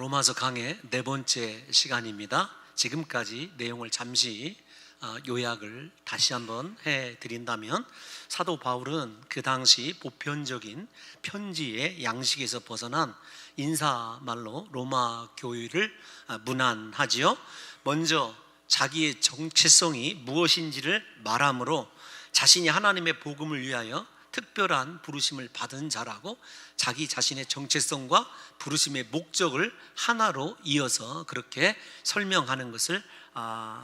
로마서 강의 네 번째 시간입니다. 지금까지 내용을 잠시 요약을 다시 한번 해드린다면, 사도 바울은 그 당시 보편적인 편지의 양식에서 벗어난 인사말로 로마 교회를 문안하지요. 먼저 자기의 정체성이 무엇인지를 말함으로 자신이 하나님의 복음을 위하여 특별한 부르심을 받은 자라고 자기 자신의 정체성과 부르심의 목적을 하나로 이어서 그렇게 설명하는 것을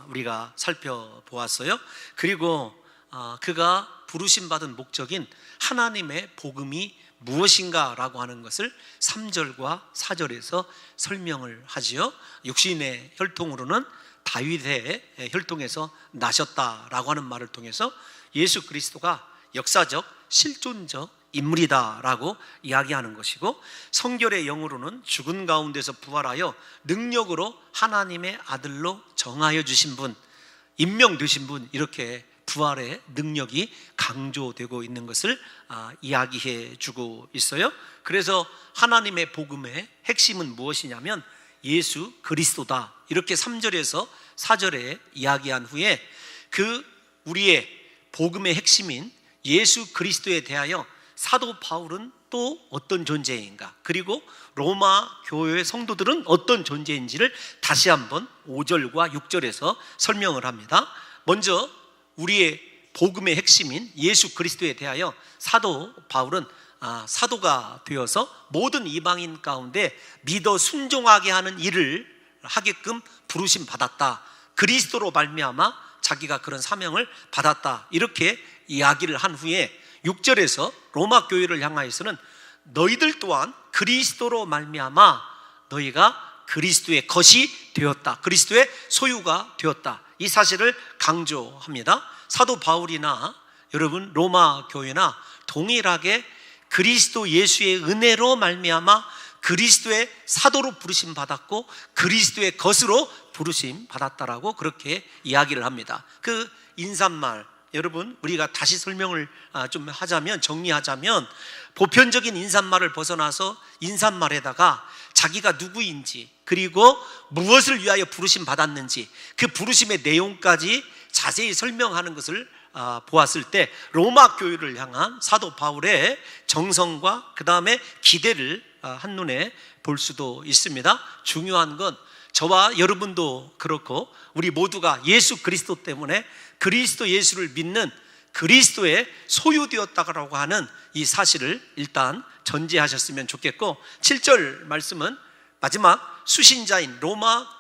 우리가 살펴보았어요. 그리고 그가 부르심 받은 목적인 하나님의 복음이 무엇인가라고 하는 것을 3절과 4절에서 설명을 하지요. 육신의 혈통으로는 다윗의 혈통에서 나셨다라고 하는 말을 통해서 예수 그리스도가 역사적 실존적 인물이다라고 이야기하는 것이고, 성결의 영으로는 죽은 가운데서 부활하여 능력으로 하나님의 아들로 정하여 주신 분, 임명되신 분, 이렇게 부활의 능력이 강조되고 있는 것을 이야기해 주고 있어요. 그래서 하나님의 복음의 핵심은 무엇이냐면 예수 그리스도다, 이렇게 3절에서 4절에 이야기한 후에 그 우리의 복음의 핵심인 예수 그리스도에 대하여 사도 바울은 또 어떤 존재인가, 그리고 로마 교회의 성도들은 어떤 존재인지를 다시 한번 5절과 6절에서 설명을 합니다. 먼저 우리의 복음의 핵심인 예수 그리스도에 대하여 사도 바울은 사도가 되어서 모든 이방인 가운데 믿어 순종하게 하는 일을 하게끔 부르심 받았다, 그리스도로 말미암아 자기가 그런 사명을 받았다, 이렇게 이야기를 한 후에 6절에서 로마 교회를 향하여서는 너희들 또한 그리스도로 말미암아 너희가 그리스도의 것이 되었다, 그리스도의 소유가 되었다, 이 사실을 강조합니다. 사도 바울이나 여러분 로마 교회나 동일하게 그리스도 예수의 은혜로 말미암아 그리스도의 사도로 부르심 받았고 그리스도의 것으로 부르심 받았다라고 그렇게 이야기를 합니다. 그 인사말, 여러분 우리가 다시 설명을 좀 하자면, 정리하자면, 보편적인 인사말을 벗어나서 인사말에다가 자기가 누구인지, 그리고 무엇을 위하여 부르심 받았는지, 그 부르심의 내용까지 자세히 설명하는 것을 보았을 때 로마 교회를 향한 사도 바울의 정성과 그 다음에 기대를 한눈에 볼 수도 있습니다. 중요한 건 저와 여러분도 그렇고 우리 모두가 예수 그리스도 때문에 그리스도 예수를 믿는 그리스도의 소유되었다고 하는 이 사실을 일단 전제하셨으면 좋겠고, 7절 말씀은 마지막 수신자인 로마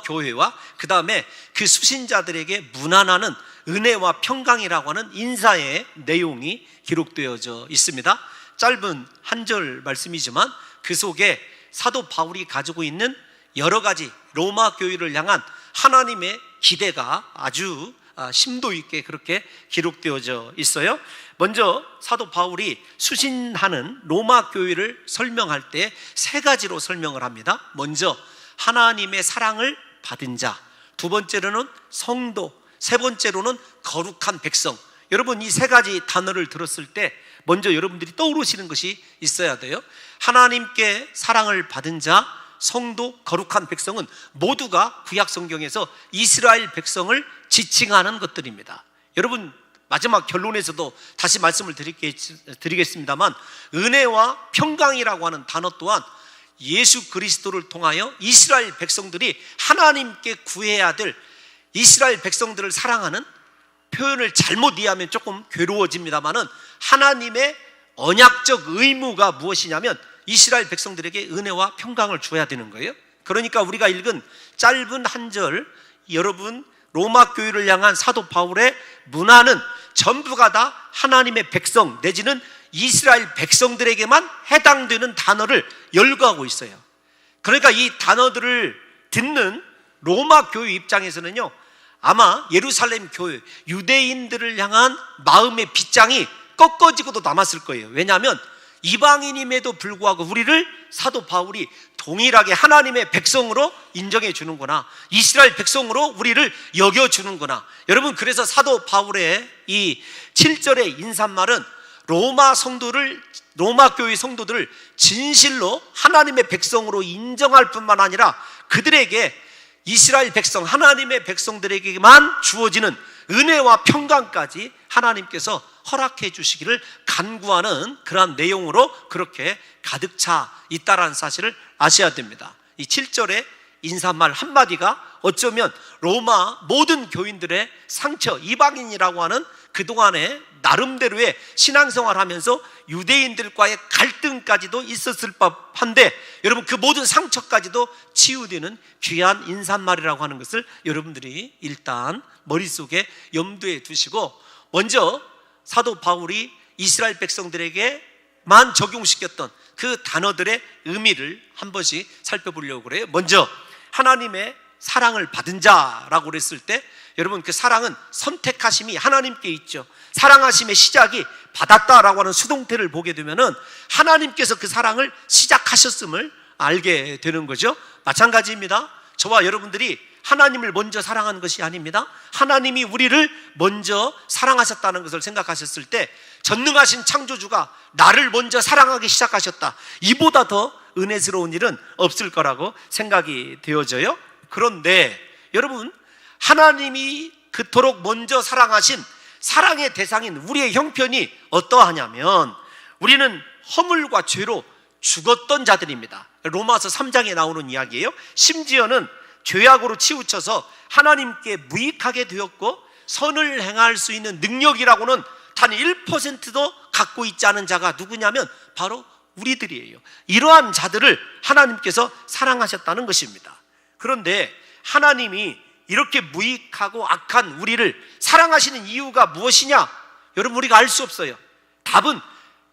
교회와 그 다음에 그 수신자들에게 문안하는 은혜와 평강이라고 하는 인사의 내용이 기록되어져 있습니다. 짧은 한 절 말씀이지만 그 속에 사도 바울이 가지고 있는 여러 가지 로마 교회를 향한 하나님의 기대가 아주 심도 있게 그렇게 기록되어져 있어요. 먼저 사도 바울이 수신하는 로마 교회를 설명할 때 세 가지로 설명을 합니다. 먼저 하나님의 사랑을 받은 자, 두 번째로는 성도, 세 번째로는 거룩한 백성. 여러분 이 세 가지 단어를 들었을 때 먼저 여러분들이 떠오르시는 것이 있어야 돼요. 하나님께 사랑을 받은 자, 성도, 거룩한 백성은 모두가 구약 성경에서 이스라엘 백성을 지칭하는 것들입니다. 여러분 마지막 결론에서도 다시 말씀을 드리겠습니다만, 은혜와 평강이라고 하는 단어 또한 예수 그리스도를 통하여 이스라엘 백성들이 하나님께 구해야 될, 이스라엘 백성들을 사랑하는, 표현을 잘못 이해하면 조금 괴로워집니다만은 하나님의 언약적 의무가 무엇이냐면 이스라엘 백성들에게 은혜와 평강을 줘야 되는 거예요. 그러니까 우리가 읽은 짧은 한 절, 여러분 로마 교회를 향한 사도 바울의 문안은 전부가 다 하나님의 백성 내지는 이스라엘 백성들에게만 해당되는 단어를 열거하고 있어요. 그러니까 이 단어들을 듣는 로마 교회 입장에서는요, 아마 예루살렘 교회, 유대인들을 향한 마음의 빗장이 꺾어지고도 남았을 거예요. 왜냐하면 이방인임에도 불구하고 우리를 사도 바울이 동일하게 하나님의 백성으로 인정해 주는구나, 이스라엘 백성으로 우리를 여겨 주는구나. 여러분 그래서 사도 바울의 이 7절의 인사말은 로마 교회 성도들을 진실로 하나님의 백성으로 인정할 뿐만 아니라 그들에게, 이스라엘 백성, 하나님의 백성들에게만 주어지는 은혜와 평강까지 하나님께서 허락해 주시기를 간구하는 그러한 내용으로 그렇게 가득 차 있다라는 사실을 아셔야 됩니다. 이 7절의 인사말 한마디가 어쩌면 로마 모든 교인들의 상처, 이방인이라고 하는 그동안의 나름대로의 신앙생활 하면서 유대인들과의 갈등까지도 있었을 법한데, 여러분 그 모든 상처까지도 치유되는 귀한 인사말이라고 하는 것을 여러분들이 일단 머릿속에 염두에 두시고, 먼저 사도 바울이 이스라엘 백성들에게만 적용시켰던 그 단어들의 의미를 한 번씩 살펴보려고 그래요. 먼저 하나님의 사랑을 받은 자라고 그랬을 때, 여러분 그 사랑은 선택하심이 하나님께 있죠. 사랑하심의 시작이 받았다라고 하는 수동태를 보게 되면은 하나님께서 그 사랑을 시작하셨음을 알게 되는 거죠. 마찬가지입니다. 저와 여러분들이 하나님을 먼저 사랑한 것이 아닙니다. 하나님이 우리를 먼저 사랑하셨다는 것을 생각하셨을 때, 전능하신 창조주가 나를 먼저 사랑하기 시작하셨다, 이보다 더 은혜스러운 일은 없을 거라고 생각이 되어져요. 그런데 여러분, 하나님이 그토록 먼저 사랑하신 사랑의 대상인 우리의 형편이 어떠하냐면, 우리는 허물과 죄로 죽었던 자들입니다. 로마서 3장에 나오는 이야기예요. 심지어는 죄악으로 치우쳐서 하나님께 무익하게 되었고, 선을 행할 수 있는 능력이라고는 단 1%도 갖고 있지 않은 자가 누구냐면 바로 우리들이에요. 이러한 자들을 하나님께서 사랑하셨다는 것입니다. 그런데 하나님이 이렇게 무익하고 악한 우리를 사랑하시는 이유가 무엇이냐? 여러분, 우리가 알 수 없어요. 답은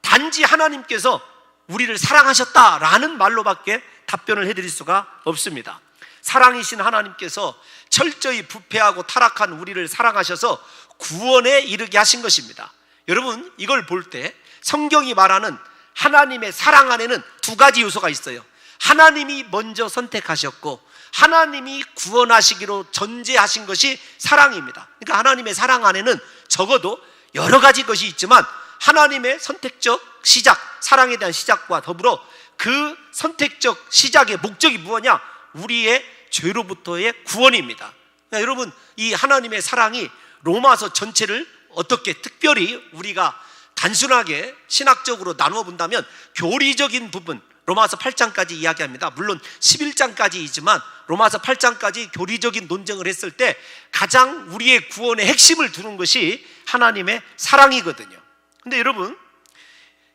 단지 하나님께서 우리를 사랑하셨다라는 말로밖에 답변을 해드릴 수가 없습니다. 사랑이신 하나님께서 철저히 부패하고 타락한 우리를 사랑하셔서 구원에 이르게 하신 것입니다. 여러분, 이걸 볼 때 성경이 말하는 하나님의 사랑 안에는 두 가지 요소가 있어요. 하나님이 먼저 선택하셨고 하나님이 구원하시기로 전제하신 것이 사랑입니다. 그러니까 하나님의 사랑 안에는 적어도 여러 가지 것이 있지만, 하나님의 선택적 시작, 사랑에 대한 시작과 더불어 그 선택적 시작의 목적이 무엇이냐? 우리의 죄로부터의 구원입니다. 그러니까 여러분, 이 하나님의 사랑이 로마서 전체를 어떻게 특별히 우리가 단순하게 신학적으로 나누어 본다면 교리적인 부분, 로마서 8장까지 이야기합니다. 물론 11장까지이지만 로마서 8장까지 교리적인 논쟁을 했을 때 가장 우리의 구원의 핵심을 두는 것이 하나님의 사랑이거든요. 근데 여러분,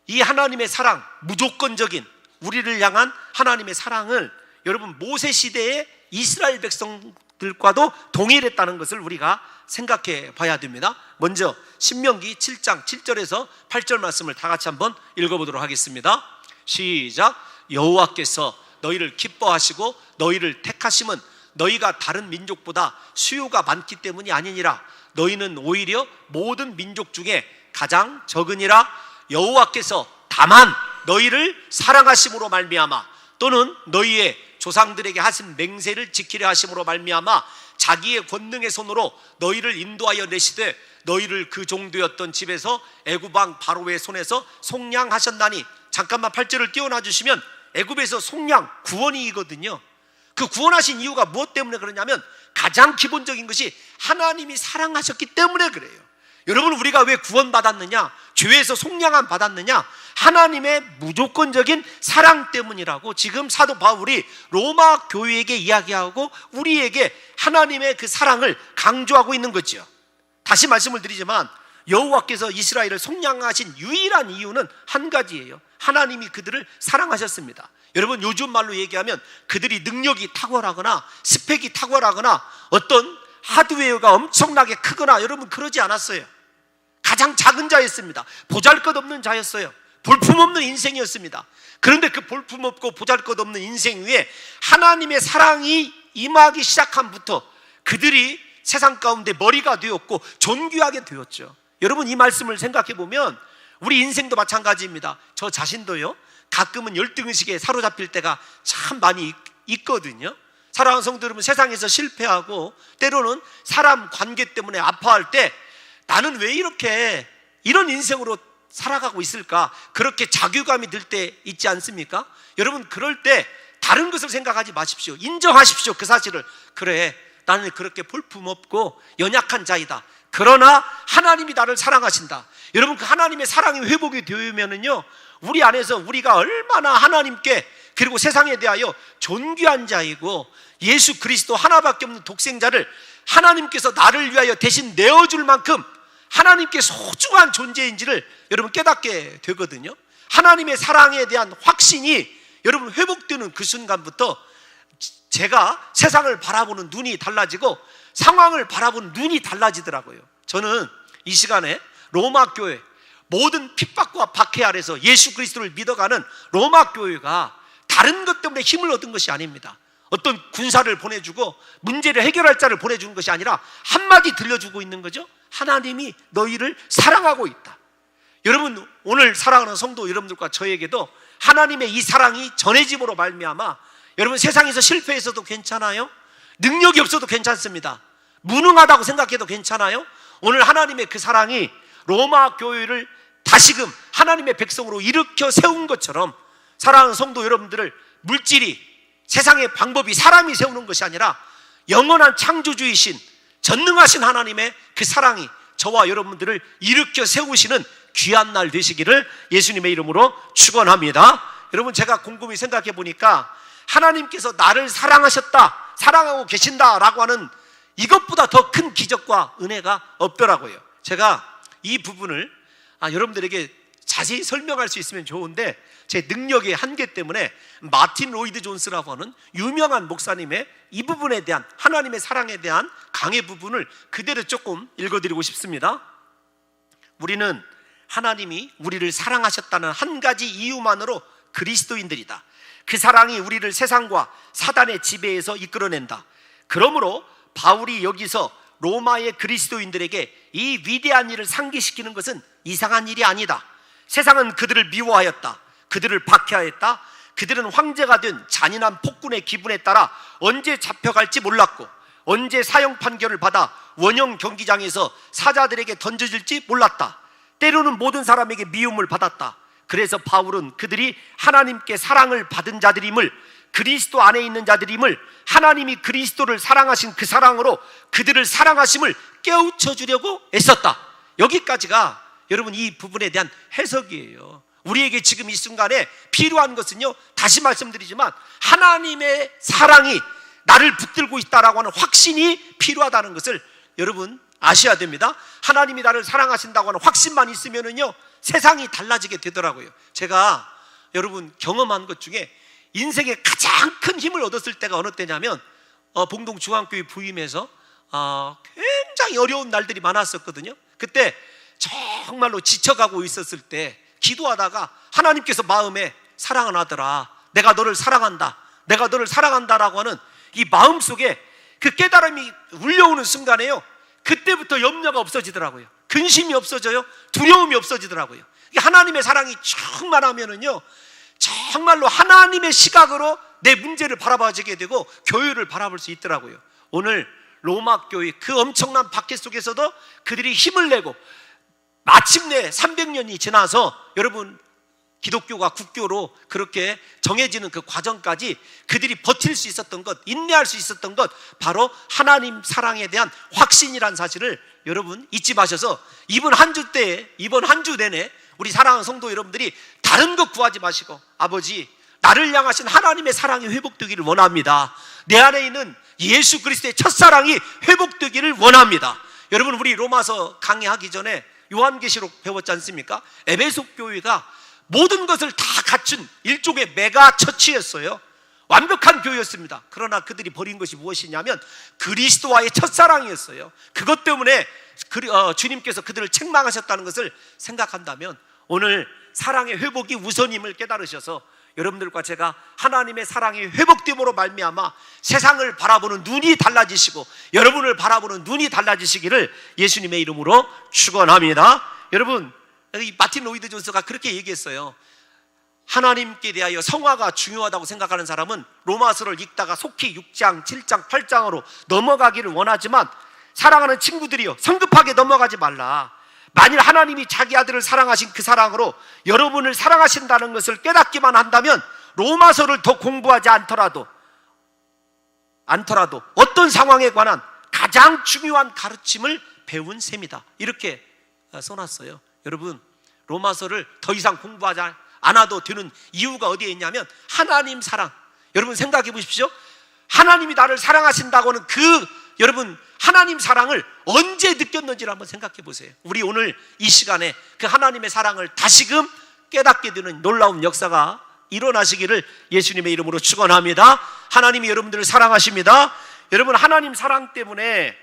이 하나님의 사랑, 무조건적인 우리를 향한 하나님의 사랑을 여러분 모세 시대의 이스라엘 백성들과도 동일했다는 것을 우리가 생각해 봐야 됩니다. 먼저 신명기 7장 7절에서 8절 말씀을 다 같이 한번 읽어보도록 하겠습니다. 시작. 여호와께서 너희를 기뻐하시고 너희를 택하심은 너희가 다른 민족보다 수요가 많기 때문이 아니니라. 너희는 오히려 모든 민족 중에 가장 적으니라. 여호와께서 다만 너희를 사랑하심으로 말미암아, 또는 너희의 조상들에게 하신 맹세를 지키려 하심으로 말미암아 자기의 권능의 손으로 너희를 인도하여 내시되 너희를 그 종되었던 집에서 애굽 왕 바로의 손에서 속량하셨나니. 잠깐만 8절을 띄워놔 주시면, 애굽에서 속량, 구원이거든요. 그 구원하신 이유가 무엇 때문에 그러냐면 가장 기본적인 것이 하나님이 사랑하셨기 때문에 그래요. 여러분, 우리가 왜 구원받았느냐? 죄에서 속량함 받았느냐? 하나님의 무조건적인 사랑 때문이라고 지금 사도 바울이 로마 교회에게 이야기하고 우리에게 하나님의 그 사랑을 강조하고 있는 거죠. 다시 말씀을 드리지만 여호와께서 이스라엘을 속량하신 유일한 이유는 한 가지예요. 하나님이 그들을 사랑하셨습니다. 여러분, 요즘 말로 얘기하면 그들이 능력이 탁월하거나 스펙이 탁월하거나 어떤 하드웨어가 엄청나게 크거나, 여러분 그러지 않았어요. 가장 작은 자였습니다. 보잘것없는 자였어요. 볼품없는 인생이었습니다. 그런데 그 볼품없고 보잘것없는 인생 위에 하나님의 사랑이 임하기 시작함부터 그들이 세상 가운데 머리가 되었고 존귀하게 되었죠. 여러분, 이 말씀을 생각해 보면 우리 인생도 마찬가지입니다. 저 자신도요, 가끔은 열등의식에 사로잡힐 때가 참 많이 있거든요. 사랑하는 성도 여러분, 세상에서 실패하고 때로는 사람 관계 때문에 아파할 때 나는 왜 이렇게 이런 인생으로 살아가고 있을까? 그렇게 자괴감이 들 때 있지 않습니까? 여러분, 그럴 때 다른 것을 생각하지 마십시오. 인정하십시오, 그 사실을. 그래, 나는 그렇게 볼품없고 연약한 자이다. 그러나 하나님이 나를 사랑하신다. 여러분, 그 하나님의 사랑이 회복이 되면은요, 우리 안에서 우리가 얼마나 하나님께 그리고 세상에 대하여 존귀한 자이고 예수 그리스도 하나밖에 없는 독생자를 하나님께서 나를 위하여 대신 내어줄 만큼 하나님께 소중한 존재인지를 여러분 깨닫게 되거든요. 하나님의 사랑에 대한 확신이 여러분 회복되는 그 순간부터 제가 세상을 바라보는 눈이 달라지고 상황을 바라보는 눈이 달라지더라고요. 저는 이 시간에 로마 교회, 모든 핍박과 박해 아래서 예수 그리스도를 믿어가는 로마 교회가 다른 것 때문에 힘을 얻은 것이 아닙니다. 어떤 군사를 보내주고 문제를 해결할 자를 보내주는 것이 아니라 한마디 들려주고 있는 거죠. 하나님이 너희를 사랑하고 있다. 여러분, 오늘 사랑하는 성도 여러분들과 저에게도 하나님의 이 사랑이 전해짐으로 말미암아 여러분, 세상에서 실패해서도 괜찮아요. 능력이 없어도 괜찮습니다. 무능하다고 생각해도 괜찮아요. 오늘 하나님의 그 사랑이 로마 교회를 다시금 하나님의 백성으로 일으켜 세운 것처럼 사랑하는 성도 여러분들을 물질이, 세상의 방법이, 사람이 세우는 것이 아니라 영원한 창조주이신 전능하신 하나님의 그 사랑이 저와 여러분들을 일으켜 세우시는 귀한 날 되시기를 예수님의 이름으로 축원합니다. 여러분, 제가 곰곰이 생각해 보니까 하나님께서 나를 사랑하셨다, 사랑하고 계신다라고 하는 이것보다 더 큰 기적과 은혜가 없더라고요. 제가 이 부분을 여러분들에게 자세히 설명할 수 있으면 좋은데 제 능력의 한계 때문에 마틴 로이드 존스라고 하는 유명한 목사님의 이 부분에 대한 하나님의 사랑에 대한 강의 부분을 그대로 조금 읽어드리고 싶습니다. 우리는 하나님이 우리를 사랑하셨다는 한 가지 이유만으로 그리스도인들이다. 그 사랑이 우리를 세상과 사단의 지배에서 이끌어낸다. 그러므로 바울이 여기서 로마의 그리스도인들에게 이 위대한 일을 상기시키는 것은 이상한 일이 아니다. 세상은 그들을 미워하였다. 그들을 박해하였다. 그들은 황제가 된 잔인한 폭군의 기분에 따라 언제 잡혀갈지 몰랐고 언제 사형 판결을 받아 원형 경기장에서 사자들에게 던져질지 몰랐다. 때로는 모든 사람에게 미움을 받았다. 그래서 바울은 그들이 하나님께 사랑을 받은 자들임을, 그리스도 안에 있는 자들임을, 하나님이 그리스도를 사랑하신 그 사랑으로 그들을 사랑하심을 깨우쳐 주려고 애썼다. 여기까지가 여러분 이 부분에 대한 해석이에요. 우리에게 지금 이 순간에 필요한 것은요, 다시 말씀드리지만 하나님의 사랑이 나를 붙들고 있다라고 하는 확신이 필요하다는 것을 여러분 아셔야 됩니다. 하나님이 나를 사랑하신다고 하는 확신만 있으면은요, 세상이 달라지게 되더라고요. 제가 여러분 경험한 것 중에 인생에 가장 큰 힘을 얻었을 때가 어느 때냐면 봉동 중앙교회 부임해서 굉장히 어려운 날들이 많았었거든요. 그때 정말로 지쳐가고 있었을 때 기도하다가 하나님께서 마음에 사랑은 아들아, 내가 너를 사랑한다, 내가 너를 사랑한다라고 하는 이 마음속에 그 깨달음이 울려오는 순간에요, 그때부터 염려가 없어지더라고요. 근심이 없어져요. 두려움이 없어지더라고요. 하나님의 사랑이 충만하면은요, 정말로 하나님의 시각으로 내 문제를 바라봐지게 되고 교회를 바라볼 수 있더라고요. 오늘 로마 교회 그 엄청난 박해 속에서도 그들이 힘을 내고 마침내 300년이 지나서 여러분 기독교가 국교로 그렇게 정해지는 그 과정까지 그들이 버틸 수 있었던 것, 인내할 수 있었던 것, 바로 하나님 사랑에 대한 확신이란 사실을 여러분 잊지 마셔서 이번 한 주 내내 우리 사랑하는 성도 여러분들이 다른 것 구하지 마시고, 아버지, 나를 향하신 하나님의 사랑이 회복되기를 원합니다. 내 안에 있는 예수 그리스도의 첫사랑이 회복되기를 원합니다. 여러분, 우리 로마서 강의하기 전에 요한계시록 배웠지 않습니까? 에베소 교회가 모든 것을 다 갖춘 일종의 메가 처치였어요. 완벽한 교회였습니다. 그러나 그들이 버린 것이 무엇이냐면 그리스도와의 첫사랑이었어요. 그것 때문에 주님께서 그들을 책망하셨다는 것을 생각한다면 오늘 사랑의 회복이 우선임을 깨달으셔서 여러분들과 제가 하나님의 사랑이 회복됨으로 말미암아 세상을 바라보는 눈이 달라지시고 여러분을 바라보는 눈이 달라지시기를 예수님의 이름으로 축원합니다. 여러분, 마틴 로이드 존스가 그렇게 얘기했어요. 하나님께 대하여 성화가 중요하다고 생각하는 사람은 로마서를 읽다가 속히 6장, 7장, 8장으로 넘어가기를 원하지만 사랑하는 친구들이요, 성급하게 넘어가지 말라. 만일 하나님이 자기 아들을 사랑하신 그 사랑으로 여러분을 사랑하신다는 것을 깨닫기만 한다면 로마서를 더 공부하지 않더라도 어떤 상황에 관한 가장 중요한 가르침을 배운 셈이다, 이렇게 써놨어요. 여러분, 로마서를 더 이상 공부하지 않아도 되는 이유가 어디에 있냐면 하나님 사랑. 여러분 생각해 보십시오. 하나님이 나를 사랑하신다고는 여러분 하나님 사랑을 언제 느꼈는지를 한번 생각해 보세요. 우리 오늘 이 시간에 그 하나님의 사랑을 다시금 깨닫게 되는 놀라운 역사가 일어나시기를 예수님의 이름으로 축원합니다. 하나님이 여러분들을 사랑하십니다. 여러분, 하나님 사랑 때문에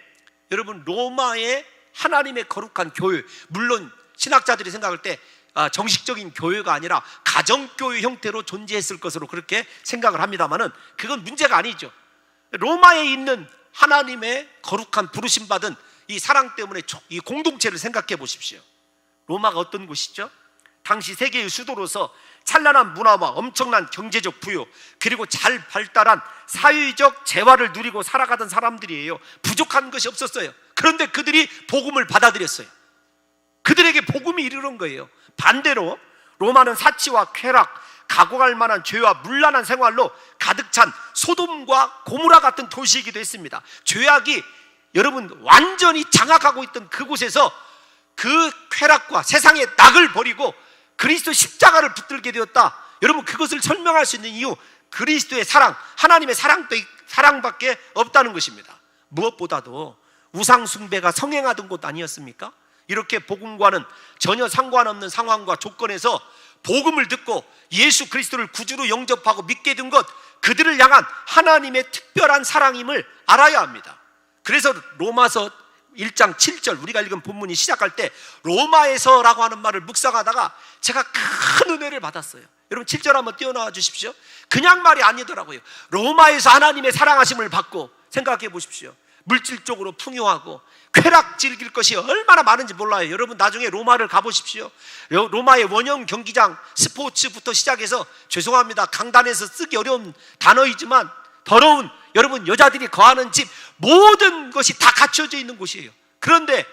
여러분 로마의 하나님의 거룩한 교회, 물론 신학자들이 생각할 때 정식적인 교회가 아니라 가정교회 형태로 존재했을 것으로 그렇게 생각을 합니다만은 그건 문제가 아니죠. 로마에 있는 하나님의 거룩한 부르심받은 이 사랑 때문에 이 공동체를 생각해 보십시오. 로마가 어떤 곳이죠? 당시 세계의 수도로서 찬란한 문화와 엄청난 경제적 부여, 그리고 잘 발달한 사회적 재화를 누리고 살아가던 사람들이에요. 부족한 것이 없었어요. 그런데 그들이 복음을 받아들였어요. 그들에게 복음이 이르는 거예요. 반대로 로마는 사치와 쾌락, 각오할 만한 죄와 문란한 생활로 가득 찬 소돔과 고모라 같은 도시이기도 했습니다. 죄악이 여러분 완전히 장악하고 있던 그곳에서 그 쾌락과 세상의 낙을 버리고 그리스도 십자가를 붙들게 되었다. 여러분, 그것을 설명할 수 있는 이유, 그리스도의 사랑, 하나님의 사랑밖에 없다는 것입니다. 무엇보다도 우상 숭배가 성행하던 곳 아니었습니까? 이렇게 복음과는 전혀 상관없는 상황과 조건에서 복음을 듣고 예수 그리스도를 구주로 영접하고 믿게 된 것, 그들을 향한 하나님의 특별한 사랑임을 알아야 합니다. 그래서 로마서 1장 7절 우리가 읽은 본문이 시작할 때 로마에서라고 하는 말을 묵상하다가 제가 큰 은혜를 받았어요. 여러분 7절 한번 띄워놔 주십시오. 그냥 말이 아니더라고요. 로마에서 하나님의 사랑하심을 받고, 생각해 보십시오. 물질적으로 풍요하고 쾌락 즐길 것이 얼마나 많은지 몰라요. 여러분 나중에 로마를 가보십시오. 로마의 원형 경기장, 스포츠부터 시작해서, 죄송합니다, 강단에서 쓰기 어려운 단어이지만 더러운 여러분 여자들이 거하는 집, 모든 것이 다 갖춰져 있는 곳이에요. 그런데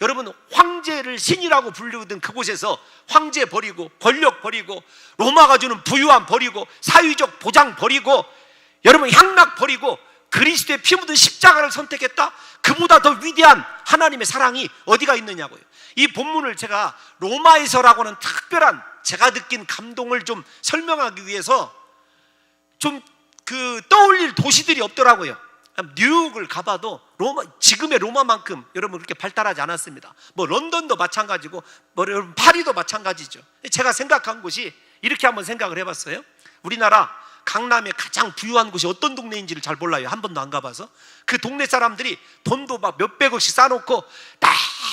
여러분 황제를 신이라고 부르던 그곳에서 황제 버리고 권력 버리고 로마가 주는 부유함 버리고 사회적 보장 버리고 여러분 향락 버리고 그리스도의 피 묻은 십자가를 선택했다? 그보다 더 위대한 하나님의 사랑이 어디가 있느냐고요. 이 본문을 제가 로마에서라고 하는 특별한 제가 느낀 감동을 좀 설명하기 위해서 좀 떠올릴 도시들이 없더라고요. 뉴욕을 가봐도 지금의 로마만큼 여러분 그렇게 발달하지 않았습니다. 런던도 마찬가지고 여러분 파리도 마찬가지죠. 제가 생각한 곳이 이렇게 한번 생각을 해봤어요. 우리나라 강남의 가장 부유한 곳이 어떤 동네인지를 잘 몰라요. 한 번도 안 가봐서. 그 동네 사람들이 돈도 막 몇백억씩 쌓아놓고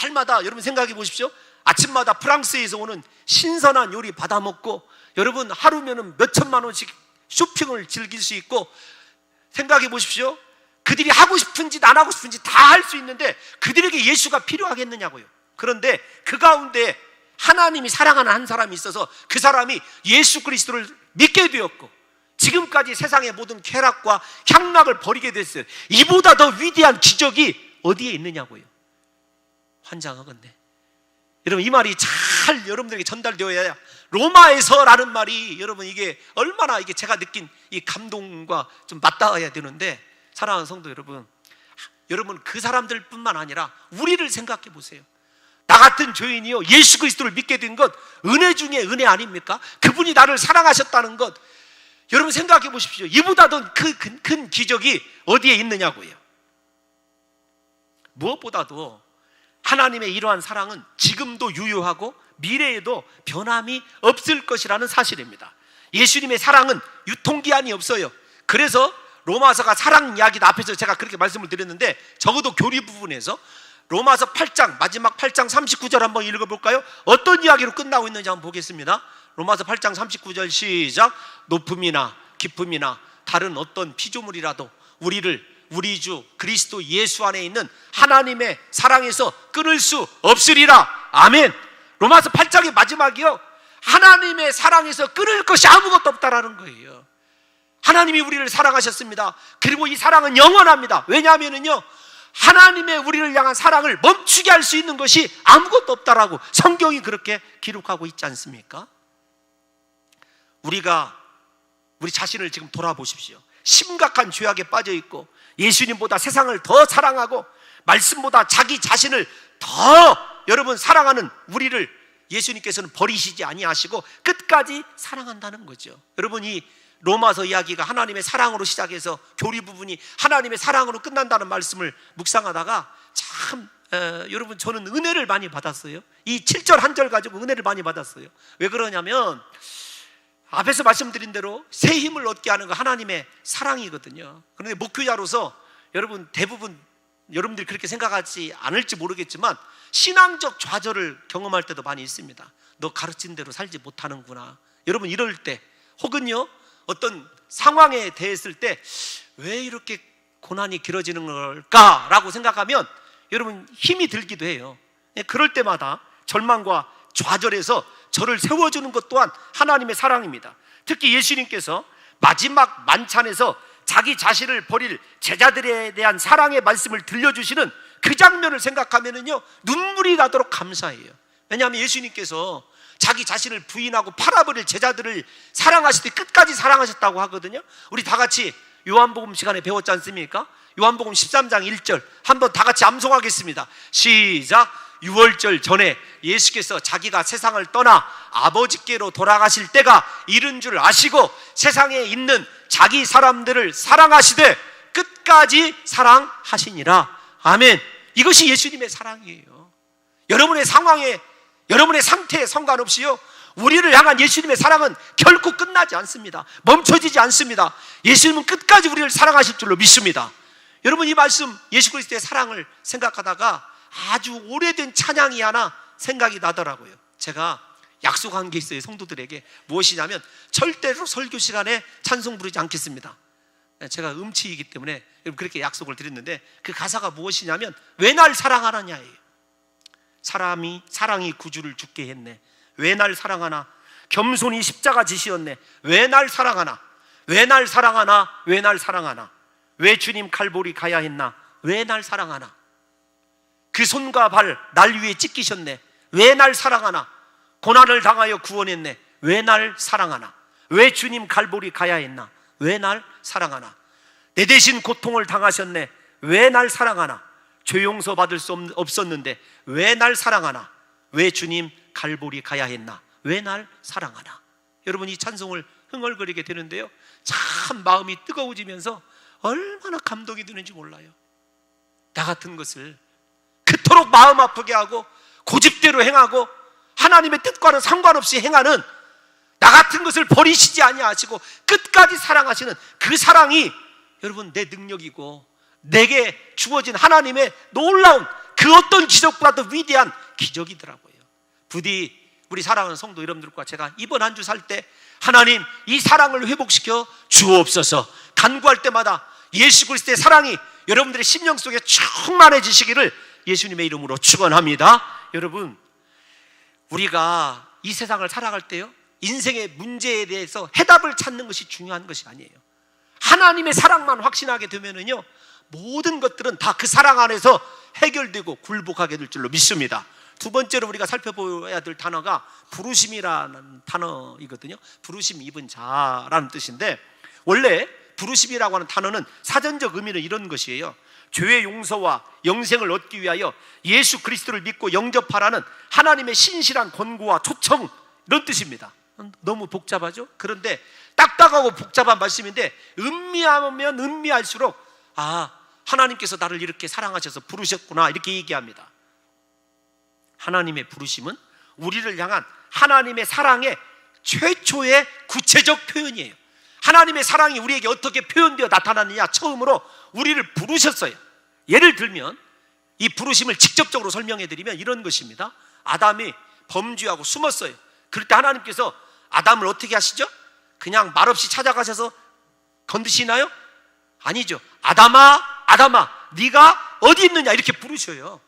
날마다 여러분 생각해 보십시오. 아침마다 프랑스에서 오는 신선한 요리 받아먹고 여러분 하루면은 몇천만 원씩 쇼핑을 즐길 수 있고, 생각해 보십시오. 그들이 하고 싶은 짓 안 하고 싶은 짓 다 할 수 있는데 그들에게 예수가 필요하겠느냐고요. 그런데 그 가운데 하나님이 사랑하는 한 사람이 있어서 그 사람이 예수 그리스도를 믿게 되었고 지금까지 세상의 모든 쾌락과 향락을 버리게 됐어요. 이보다 더 위대한 기적이 어디에 있느냐고요. 환장하건대. 여러분 이 말이 잘 여러분들에게 전달되어야, 로마에서라는 말이 여러분 이게 얼마나 이게 제가 느낀 이 감동과 좀 맞닿아야 되는데, 사랑하는 성도 여러분, 여러분 그 사람들뿐만 아니라 우리를 생각해 보세요. 나 같은 죄인이요 예수 그리스도를 믿게 된 것 은혜 중에 은혜 아닙니까? 그분이 나를 사랑하셨다는 것, 여러분 생각해 보십시오. 이보다 더 큰 기적이 어디에 있느냐고요. 무엇보다도 하나님의 이러한 사랑은 지금도 유효하고 미래에도 변함이 없을 것이라는 사실입니다. 예수님의 사랑은 유통기한이 없어요. 그래서 로마서가 사랑 이야기다 앞에서 제가 그렇게 말씀을 드렸는데, 적어도 교리 부분에서 로마서 8장 마지막 8장 39절 한번 읽어볼까요? 어떤 이야기로 끝나고 있는지 한번 보겠습니다. 로마서 8장 39절 시작. 높음이나 깊음이나 다른 어떤 피조물이라도 우리를 우리 주 그리스도 예수 안에 있는 하나님의 사랑에서 끊을 수 없으리라. 아멘. 로마서 8장의 마지막이요, 하나님의 사랑에서 끊을 것이 아무것도 없다라는 거예요. 하나님이 우리를 사랑하셨습니다. 그리고 이 사랑은 영원합니다. 왜냐하면요 하나님의 우리를 향한 사랑을 멈추게 할 수 있는 것이 아무것도 없다라고 성경이 그렇게 기록하고 있지 않습니까? 우리가 우리 자신을 지금 돌아보십시오. 심각한 죄악에 빠져 있고 예수님보다 세상을 더 사랑하고 말씀보다 자기 자신을 더 여러분 사랑하는 우리를 예수님께서는 버리시지 아니하시고 끝까지 사랑한다는 거죠. 여러분, 이 로마서 이야기가 하나님의 사랑으로 시작해서 교리 부분이 하나님의 사랑으로 끝난다는 말씀을 묵상하다가 참 여러분, 저는 은혜를 많이 받았어요. 이 7절 한 절 가지고 은혜를 많이 받았어요. 왜 그러냐면 앞에서 말씀드린 대로 새 힘을 얻게 하는 거 하나님의 사랑이거든요. 그런데 목회자로서 여러분, 대부분 여러분들이 그렇게 생각하지 않을지 모르겠지만 신앙적 좌절을 경험할 때도 많이 있습니다. 너 가르친 대로 살지 못하는구나. 여러분, 이럴 때 혹은요 어떤 상황에 대했을 때 왜 이렇게 고난이 길어지는 걸까라고 생각하면 여러분 힘이 들기도 해요. 그럴 때마다 절망과 좌절에서 저를 세워주는 것 또한 하나님의 사랑입니다. 특히 예수님께서 마지막 만찬에서 자기 자신을 버릴 제자들에 대한 사랑의 말씀을 들려주시는 그 장면을 생각하면은요 눈물이 나도록 감사해요. 왜냐하면 예수님께서 자기 자신을 부인하고 팔아버릴 제자들을 사랑하실 때 끝까지 사랑하셨다고 하거든요. 우리 다 같이 요한복음 시간에 배웠지 않습니까? 요한복음 13장 1절 한번 다 같이 암송하겠습니다. 시작. 6월절 전에 예수께서 자기가 세상을 떠나 아버지께로 돌아가실 때가 이른 줄 아시고 세상에 있는 자기 사람들을 사랑하시되 끝까지 사랑하시니라. 아멘. 이것이 예수님의 사랑이에요. 여러분의 상황에, 여러분의 상태에 상관없이요 우리를 향한 예수님의 사랑은 결코 끝나지 않습니다. 멈춰지지 않습니다. 예수님은 끝까지 우리를 사랑하실 줄로 믿습니다. 여러분, 이 말씀 예수 그리스도의 사랑을 생각하다가 아주 오래된 찬양이 하나 생각이 나더라고요. 제가 약속한 게 있어요. 성도들에게. 무엇이냐면 절대로 설교 시간에 찬송 부르지 않겠습니다. 제가 음치이기 때문에 그렇게 약속을 드렸는데 그 가사가 무엇이냐면 왜 날 사랑하느냐예요. 사랑이 구주를 죽게 했네. 왜 날 사랑하나. 겸손히 십자가 지시었네. 왜 날 사랑하나. 왜 날 사랑하나. 왜 날 사랑하나. 왜 주님 칼보리 가야 했나. 왜 날 사랑하나. 그 손과 발 날 위해 찢기셨네. 왜 날 사랑하나. 고난을 당하여 구원했네. 왜 날 사랑하나. 왜 주님 칼보리 가야 했나. 왜 날 사랑하나. 내 대신 고통을 당하셨네. 왜 날 사랑하나. 죄 용서 받을 수 없었는데 왜 날 사랑하나. 왜 주님 칼보리 가야 했나. 왜 날 사랑하나. 여러분, 이 찬송을 흥얼거리게 되는데요 참 마음이 뜨거워지면서 얼마나 감동이 드는지 몰라요. 나 같은 것을 그토록 마음 아프게 하고 고집대로 행하고 하나님의 뜻과는 상관없이 행하는 나 같은 것을 버리시지 아니하시고 끝까지 사랑하시는 그 사랑이 여러분 내 능력이고 내게 주어진 하나님의 놀라운 그 어떤 기적보다도 위대한 기적이더라고요. 부디 우리 사랑하는 성도 여러분들과 제가 이번 한 주 살 때 하나님 이 사랑을 회복시켜 주옵소서 간구할 때마다 예수 그리스도의 사랑이 여러분들의 심령 속에 충만해지시기를 예수님의 이름으로 축원합니다. 여러분, 우리가 이 세상을 살아갈 때요 인생의 문제에 대해서 해답을 찾는 것이 중요한 것이 아니에요. 하나님의 사랑만 확신하게 되면은요 모든 것들은 다 그 사랑 안에서 해결되고 굴복하게 될 줄로 믿습니다. 두 번째로 우리가 살펴봐야 될 단어가 부르심이라는 단어이거든요. 부르심 입은 자라는 뜻인데 원래 부르심이라고 하는 단어는 사전적 의미는 이런 것이에요. 죄의 용서와 영생을 얻기 위하여 예수 그리스도를 믿고 영접하라는 하나님의 신실한 권고와 초청, 이런 뜻입니다. 너무 복잡하죠? 그런데 딱딱하고 복잡한 말씀인데 음미하면 음미할수록 하나님께서 나를 이렇게 사랑하셔서 부르셨구나 이렇게 얘기합니다. 하나님의 부르심은 우리를 향한 하나님의 사랑의 최초의 구체적 표현이에요. 하나님의 사랑이 우리에게 어떻게 표현되어 나타났느냐. 처음으로 우리를 부르셨어요. 예를 들면 이 부르심을 직접적으로 설명해 드리면 이런 것입니다. 아담이 범죄하고 숨었어요. 그럴 때 하나님께서 아담을 어떻게 하시죠? 그냥 말없이 찾아가셔서 건드시나요? 아니죠. 아담아, 아담아, 네가 어디 있느냐 이렇게 부르셔요.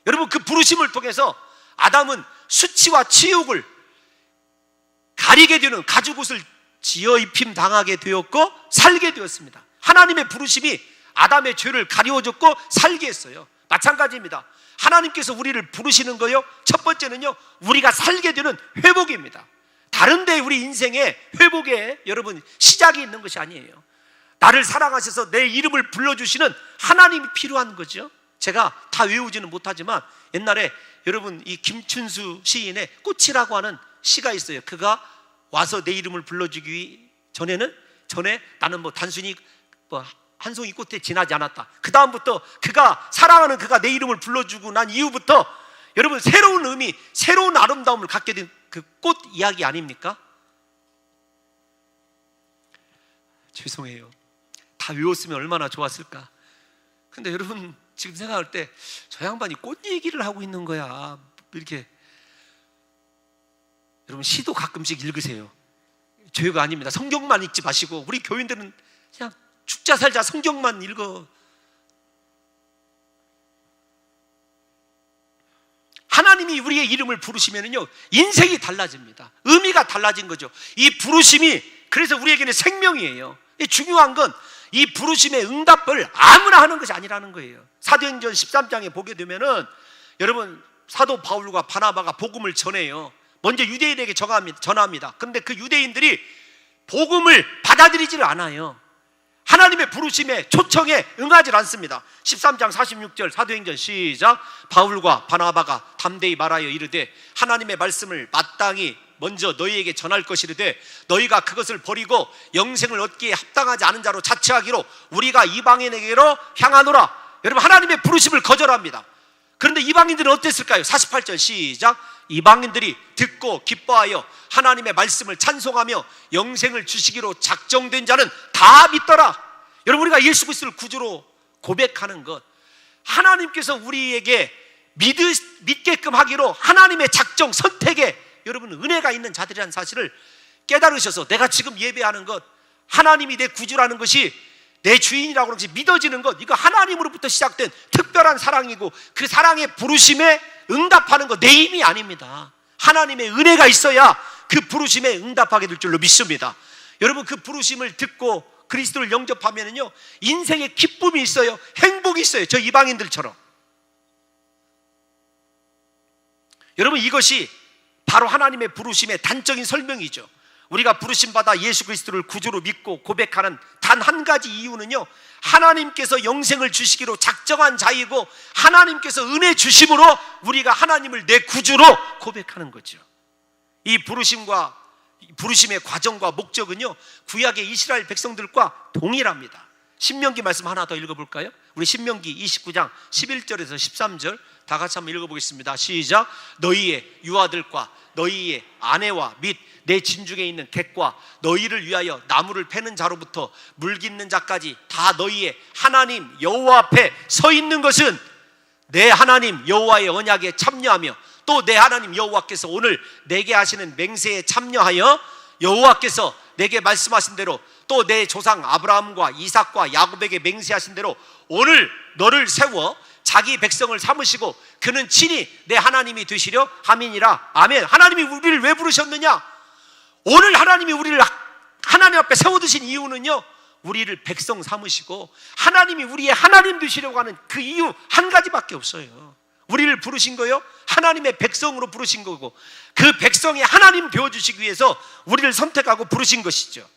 여러분, 그 부르심을 통해서 아담은 수치와 치욕을 가리게 되는 가죽옷을 지어 입힘 당하게 되었고 살게 되었습니다. 하나님의 부르심이 아담의 죄를 가리워줬고 살게 했어요. 마찬가지입니다. 하나님께서 우리를 부르시는 거요, 첫 번째는요, 우리가 살게 되는 회복입니다. 다른데 우리 인생에 회복에 여러분 시작이 있는 것이 아니에요. 나를 사랑하셔서 내 이름을 불러주시는 하나님이 필요한 거죠. 제가 다 외우지는 못하지만 옛날에 여러분 이 김춘수 시인의 꽃이라고 하는 시가 있어요. 그가 와서 내 이름을 불러주기 전에 나는 뭐 단순히 한 송이 꽃에 지나지 않았다. 그 다음부터 그가 사랑하는 그가 내 이름을 불러주고 난 이후부터 여러분 새로운 의미, 새로운 아름다움을 갖게 된 그 꽃 이야기 아닙니까? 죄송해요. 다 외웠으면 얼마나 좋았을까. 근데 여러분 지금 생각할 때 저 양반이 꽃 얘기를 하고 있는 거야. 이렇게. 여러분 시도 가끔씩 읽으세요. 죄가 아닙니다. 성경만 읽지 마시고 우리 교인들은 그냥 죽자 살자 성경만 읽어. 하나님이 우리의 이름을 부르시면요 인생이 달라집니다. 의미가 달라진 거죠. 이 부르심이 그래서 우리에게는 생명이에요. 중요한 건 이 부르심의 응답을 아무나 하는 것이 아니라는 거예요. 사도행전 13장에 보게 되면은 여러분 사도 바울과 바나바가 복음을 전해요. 먼저 유대인에게 전합니다. 그런데 그 유대인들이 복음을 받아들이지를 않아요. 하나님의 부르심에 초청에 응하지 않습니다. 13장 46절 사도행전 시작. 바울과 바나바가 담대히 말하여 이르되 향하님의 말씀을 마땅히 먼저 너희에게 전할 것이르되 너희가 그것을 버리고 영생을 얻기에 합당하지 않은 자로 자처하기로 우리가 이방인에게로 향하노라. 여러분 하나님의 부르심을 거절합니다. 그런데 이방인들은 어땠을까요? 48절 시작. 이방인들이 듣고 기뻐하여 하나님의 말씀을 찬송하며 영생을 주시기로 작정된 자는 다 믿더라. 여러분 우리가 예수 그리스도를 구주로 고백하는 것, 하나님께서 우리에게 믿게끔 하기로 하나님의 작정 선택에 여러분 은혜가 있는 자들이라는 사실을 깨달으셔서 내가 지금 예배하는 것, 하나님이 내 구주라는 것이 내 주인이라고 하는 것이 믿어지는 것, 이거 하나님으로부터 시작된 특별한 사랑이고 그 사랑의 부르심에 응답하는 것 내 힘이 아닙니다. 하나님의 은혜가 있어야 그 부르심에 응답하게 될 줄로 믿습니다. 여러분 그 부르심을 듣고 그리스도를 영접하면요 인생의 기쁨이 있어요. 행복이 있어요. 저 이방인들처럼. 여러분 이것이 바로 하나님의 부르심의 단적인 설명이죠. 우리가 부르심받아 예수 그리스도를 구주로 믿고 고백하는 단 한 가지 이유는요 하나님께서 영생을 주시기로 작정한 자이고 하나님께서 은혜 주심으로 우리가 하나님을 내 구주로 고백하는 거죠. 이 부르심의 과정과 목적은요 구약의 이스라엘 백성들과 동일합니다. 신명기 말씀 하나 더 읽어볼까요? 우리 신명기 29장 11절에서 13절 다 같이 한번 읽어보겠습니다. 시작. 너희의 유아들과 너희의 아내와 및 내 진중에 있는 객과 너희를 위하여 나무를 패는 자로부터 물 깃는 자까지 다 너희의 하나님 여호와 앞에 서 있는 것은 내 하나님 여호와의 언약에 참여하며 또 내 하나님 여호와께서 오늘 내게 하시는 맹세에 참여하여 여호와께서 내게 말씀하신 대로 또 내 조상 아브라함과 이삭과 야곱에게 맹세하신 대로 오늘 너를 세워 자기 백성을 삼으시고 그는 친히 내 하나님이 되시려 함이니라. 아멘. 하나님이 우리를 왜 부르셨느냐? 오늘 하나님이 우리를 하나님 앞에 세워두신 이유는요 우리를 백성 삼으시고 하나님이 우리의 하나님 되시려고 하는 그 이유 한 가지밖에 없어요. 우리를 부르신 거요 하나님의 백성으로 부르신 거고 그 백성의 하나님 되어주시기 위해서 우리를 선택하고 부르신 것이죠.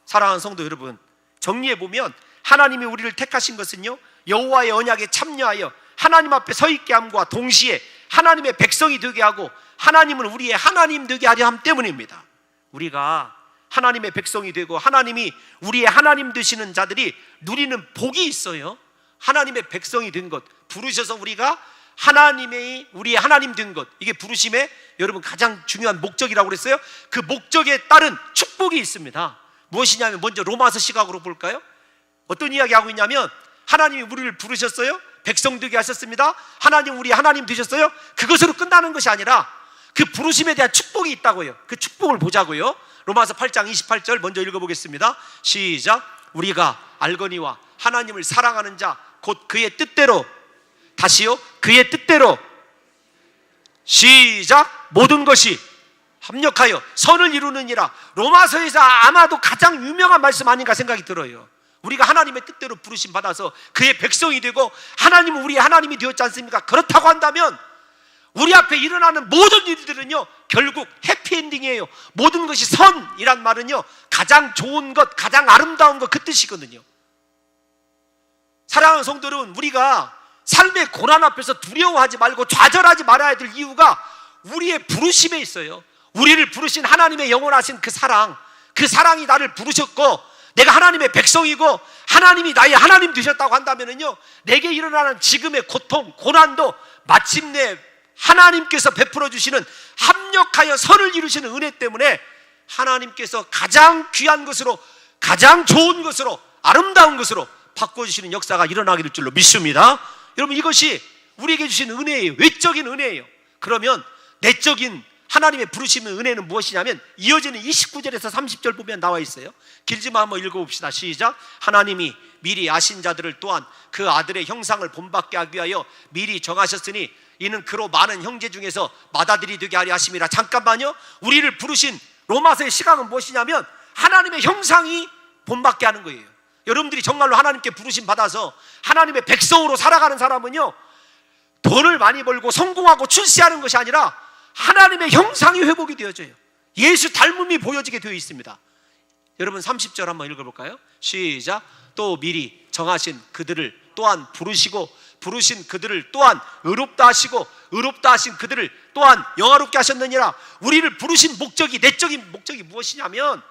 사랑하는 성도 여러분, 정리해보면 하나님이 우리를 택하신 것은요 여호와의 언약에 참여하여 하나님 앞에 서 있게 함과 동시에 하나님의 백성이 되게 하고 하나님을 우리의 하나님 되게 하려 함 때문입니다. 우리가 하나님의 백성이 되고 하나님이 우리의 하나님 되시는 자들이 누리는 복이 있어요. 하나님의 백성이 된 것, 부르셔서 우리가 하나님의 우리의 하나님 된 것, 이게 부르심의 여러분 가장 중요한 목적이라고 그랬어요. 그 목적에 따른 축복이 있습니다. 무엇이냐면 먼저 로마서 시각으로 볼까요? 어떤 이야기 하고 있냐면 하나님이 우리를 부르셨어요. 백성 되게 하셨습니다. 하나님 우리 하나님 되셨어요. 그것으로 끝나는 것이 아니라 그 부르심에 대한 축복이 있다고요. 그 축복을 보자고요. 로마서 8장 28절 먼저 읽어보겠습니다. 시작. 우리가 알거니와 하나님을 사랑하는 자 곧 그의 뜻대로, 다시요, 그의 뜻대로 시작. 모든 것이 합력하여 선을 이루느니라. 로마서에서 아마도 가장 유명한 말씀 아닌가 생각이 들어요. 우리가 하나님의 뜻대로 부르심 받아서 그의 백성이 되고 하나님은 우리의 하나님이 되었지 않습니까? 그렇다고 한다면 우리 앞에 일어나는 모든 일들은요 결국 해피엔딩이에요. 모든 것이 선이란 말은요 가장 좋은 것, 가장 아름다운 것, 그 뜻이거든요. 사랑하는 성도 여러분, 우리가 삶의 고난 앞에서 두려워하지 말고 좌절하지 말아야 될 이유가 우리의 부르심에 있어요. 우리를 부르신 하나님의 영원하신 그 사랑이 나를 부르셨고 내가 하나님의 백성이고 하나님이 나의 하나님 되셨다고 한다면요 내게 일어나는 지금의 고통, 고난도 마침내 하나님께서 베풀어 주시는 합력하여 선을 이루시는 은혜 때문에 하나님께서 가장 귀한 것으로, 가장 좋은 것으로, 아름다운 것으로 바꿔주시는 역사가 일어나게 될 줄로 믿습니다. 여러분, 이것이 우리에게 주신 은혜예요. 외적인 은혜예요. 그러면 내적인 하나님의 부르심의 은혜는 무엇이냐면 이어지는 29절에서 30절 보면 나와 있어요. 길지만 한번 읽어봅시다. 시작. 하나님이 미리 아신 자들을 또한 그 아들의 형상을 본받게 하기 위하여 미리 정하셨으니 이는 그로 많은 형제 중에서 맏아들이 되게 하려 하심이라. 잠깐만요. 우리를 부르신 로마서의 시각은 무엇이냐면 하나님의 형상이 본받게 하는 거예요. 여러분들이 정말로 하나님께 부르심 받아서 하나님의 백성으로 살아가는 사람은요 돈을 많이 벌고 성공하고 출세하는 것이 아니라 하나님의 형상이 회복이 되어져요. 예수 닮음이 보여지게 되어 있습니다. 여러분 30절 한번 읽어볼까요? 시작. 또 미리 정하신 그들을 또한 부르시고 부르신 그들을 또한 의롭다 하시고 의롭다 하신 그들을 또한 영화롭게 하셨느니라. 우리를 부르신 목적이, 내적인 목적이 무엇이냐면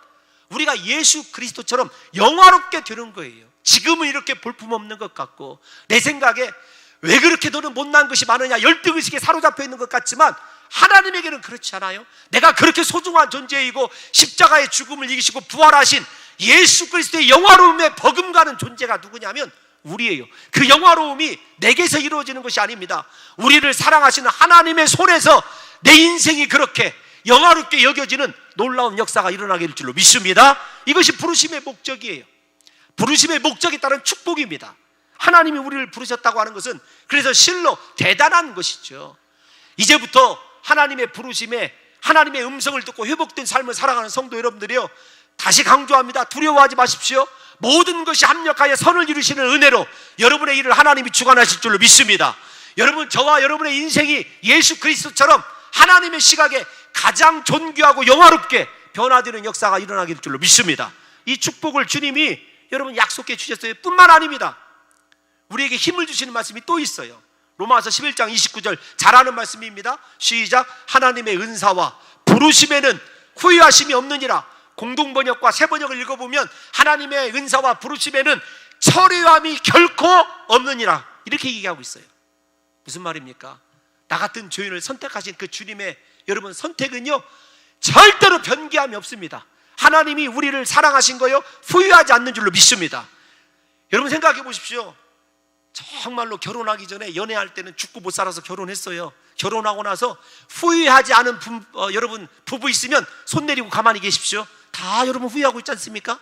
우리가 예수 그리스도처럼 영화롭게 되는 거예요. 지금은 이렇게 볼품없는 것 같고 내 생각에 왜 그렇게 너는 못난 것이 많으냐 열등의식에 사로잡혀 있는 것 같지만 하나님에게는 그렇지 않아요. 내가 그렇게 소중한 존재이고 십자가의 죽음을 이기시고 부활하신 예수 그리스도의 영화로움에 버금가는 존재가 누구냐면 우리예요. 그 영화로움이 내게서 이루어지는 것이 아닙니다. 우리를 사랑하시는 하나님의 손에서 내 인생이 그렇게 영화롭게 여겨지는 놀라운 역사가 일어나게 될 줄로 믿습니다. 이것이 부르심의 목적이에요. 부르심의 목적에 따른 축복입니다. 하나님이 우리를 부르셨다고 하는 것은 그래서 실로 대단한 것이죠. 이제부터 하나님의 부르심에 하나님의 음성을 듣고 회복된 삶을 살아가는 성도 여러분들이요, 다시 강조합니다. 두려워하지 마십시오. 모든 것이 합력하여 선을 이루시는 은혜로 여러분의 일을 하나님이 주관하실 줄로 믿습니다. 여러분, 저와 여러분의 인생이 예수 그리스도처럼 하나님의 시각에 가장 존귀하고 영화롭게 변화되는 역사가 일어나게 될 줄로 믿습니다. 이 축복을 주님이 여러분 약속해 주셨어요. 뿐만 아닙니다. 우리에게 힘을 주시는 말씀이 또 있어요. 로마서 11장 29절 잘하는 말씀입니다. 시작. 하나님의 은사와 부르심에는 후회하심이 없느니라. 공동번역과 새번역을 읽어보면 하나님의 은사와 부르심에는 철회함이 결코 없느니라, 이렇게 얘기하고 있어요. 무슨 말입니까? 나 같은 죄인을 선택하신 그 주님의 여러분 선택은요 절대로 변개함이 없습니다. 하나님이 우리를 사랑하신 거요 후회하지 않는 줄로 믿습니다. 여러분 생각해 보십시오. 정말로 결혼하기 전에 연애할 때는 죽고 못 살아서 결혼했어요. 결혼하고 나서 후회하지 않은 여러분 부부 있으면 손 내리고 가만히 계십시오. 다 여러분 후회하고 있지 않습니까?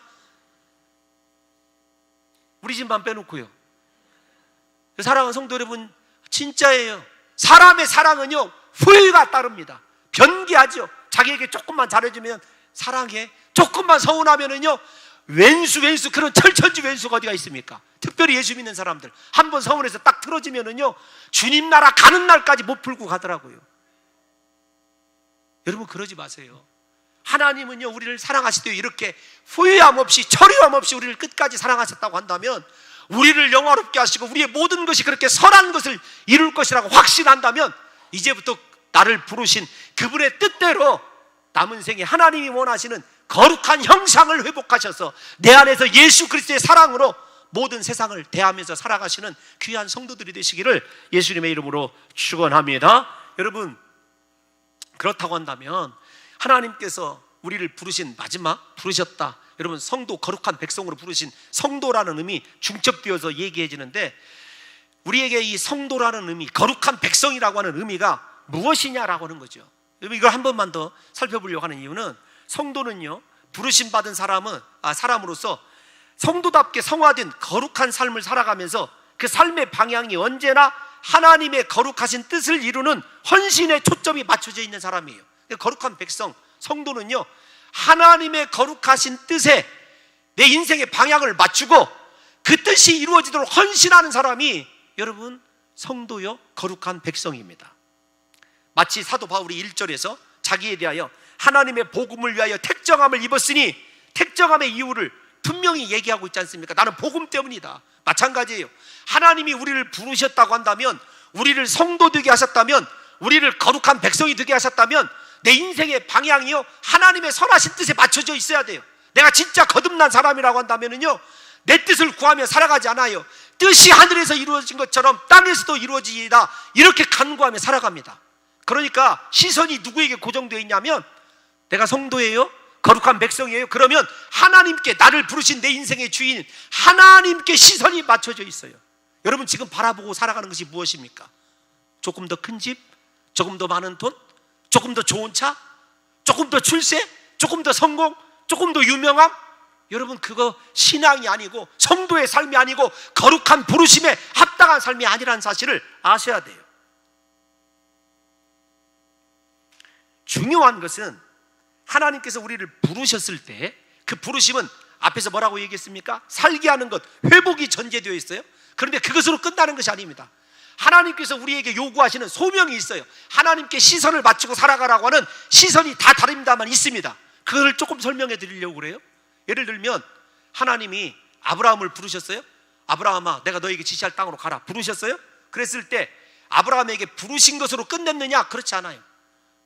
우리 집만 빼놓고요. 사랑하는 성도 여러분, 진짜예요. 사람의 사랑은요 후회가 따릅니다. 변개하죠. 자기에게 조금만 잘해주면 사랑해, 조금만 서운하면은요 왼수 그런 철천지 왼수가 어디가 있습니까? 특별히 예수 믿는 사람들 한번 서운해서 딱 틀어지면은요 주님 나라 가는 날까지 못 풀고 가더라고요. 여러분 그러지 마세요. 하나님은요 우리를 사랑하시되 이렇게 후회함 없이 철회함 없이 우리를 끝까지 사랑하셨다고 한다면, 우리를 영화롭게 하시고 우리의 모든 것이 그렇게 선한 것을 이룰 것이라고 확신한다면 이제부터 나를 부르신 그분의 뜻대로 남은 생에 하나님이 원하시는 거룩한 형상을 회복하셔서 내 안에서 예수 그리스도의 사랑으로 모든 세상을 대하면서 살아가시는 귀한 성도들이 되시기를 예수님의 이름으로 축원합니다. 여러분, 그렇다고 한다면 하나님께서 우리를 부르신 마지막 부르셨다. 여러분 성도, 거룩한 백성으로 부르신 성도라는 의미 중첩되어서 얘기해지는데, 우리에게 이 성도라는 의미, 거룩한 백성이라고 하는 의미가 무엇이냐라고 하는 거죠. 여러분 이걸 한 번만 더 살펴보려고 하는 이유는, 성도는요 부르심 받은 사람으로서 성도답게 성화된 거룩한 삶을 살아가면서 그 삶의 방향이 언제나 하나님의 거룩하신 뜻을 이루는 헌신의 초점이 맞춰져 있는 사람이에요. 거룩한 백성, 성도는요 하나님의 거룩하신 뜻에 내 인생의 방향을 맞추고 그 뜻이 이루어지도록 헌신하는 사람이 여러분 성도요 거룩한 백성입니다. 마치 사도 바울이 1절에서 자기에 대하여 하나님의 복음을 위하여 택정함을 입었으니 택정함의 이유를 분명히 얘기하고 있지 않습니까? 나는 복음 때문이다. 마찬가지예요. 하나님이 우리를 부르셨다고 한다면, 우리를 성도 되게 하셨다면, 우리를 거룩한 백성이 되게 하셨다면 내 인생의 방향이요 하나님의 선하신 뜻에 맞춰져 있어야 돼요. 내가 진짜 거듭난 사람이라고 한다면요 내 뜻을 구하며 살아가지 않아요. 뜻이 하늘에서 이루어진 것처럼 땅에서도 이루어지이다, 이렇게 간구하며 살아갑니다. 그러니까 시선이 누구에게 고정되어 있냐면, 내가 성도예요, 거룩한 백성이에요, 그러면 하나님께, 나를 부르신 내 인생의 주인 하나님께 시선이 맞춰져 있어요. 여러분 지금 바라보고 살아가는 것이 무엇입니까? 조금 더 큰 집, 조금 더 많은 돈, 조금 더 좋은 차, 조금 더 출세, 조금 더 성공, 조금 더 유명함? 여러분 그거 신앙이 아니고 성도의 삶이 아니고 거룩한 부르심에 합당한 삶이 아니라는 사실을 아셔야 돼요. 중요한 것은 하나님께서 우리를 부르셨을 때 그 부르심은 앞에서 뭐라고 얘기했습니까? 살게 하는 것, 회복이 전제되어 있어요. 그런데 그것으로 끝나는 것이 아닙니다. 하나님께서 우리에게 요구하시는 소명이 있어요. 하나님께 시선을 맞추고 살아가라고 하는 시선이 다 다릅니다만 있습니다. 그걸 조금 설명해 드리려고 그래요. 예를 들면 하나님이 아브라함을 부르셨어요. 아브라함아, 내가 너에게 지시할 땅으로 가라. 부르셨어요. 그랬을 때 아브라함에게 부르신 것으로 끝냈느냐? 그렇지 않아요.